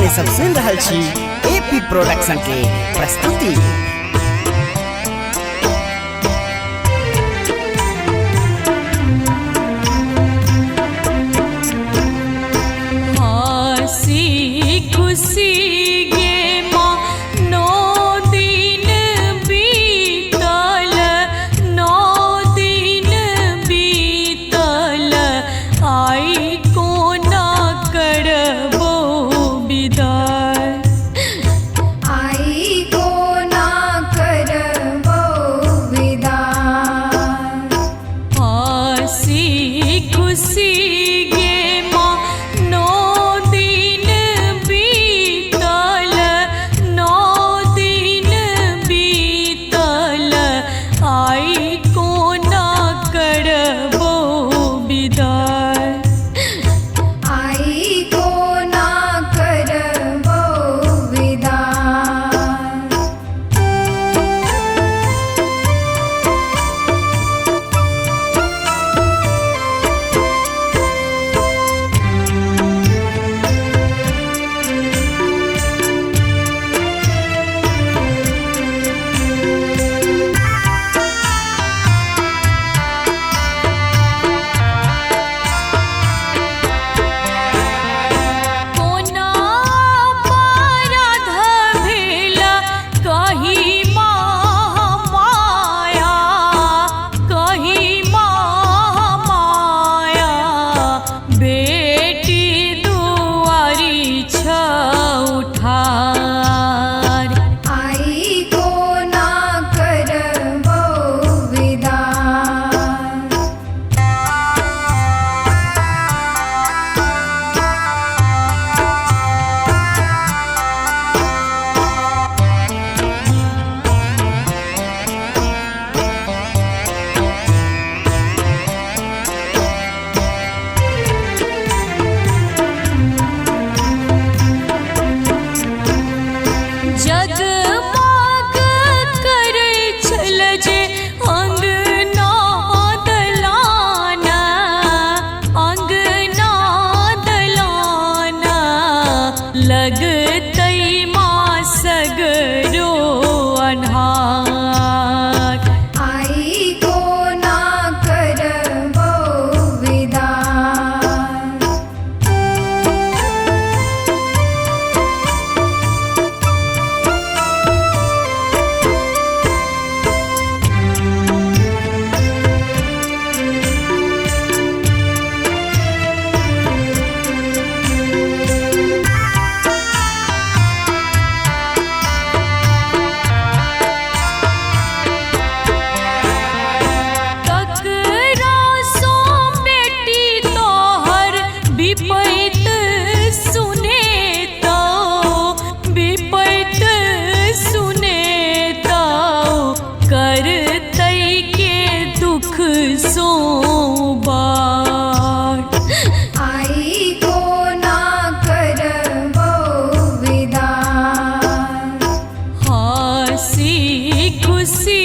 अपने सब सुन रहल छी एपी प्रोडक्शन के प्रस्तुति। खुशी गे माँ 9 दिन बीतल, 9 दिन बीतल, आई कोना करबो विदाई, आई कोना करबो विदाई। हसी खुशी गे माँ 9 दिन बीतल, 9 दिन बीतल, आई कोना करबो विदाई, आई कोना करबो विदाई। कोना पाराध भेला कही माया, कही माया, बेटी दुआरी छ उठार, आई कोना करबो विदाई। जगमग करै छल जे अंगना दलाना, अंगना दलाना, लगतै माँ सगरो अन्हार, आई कोना करबो विदाई। ककरा सो बेटी तोहर विपैत सुनेतौ, विपैत सुनेतौ, करतै के दुख सोबार, आई कोना करबो विदाई। हसी खुशी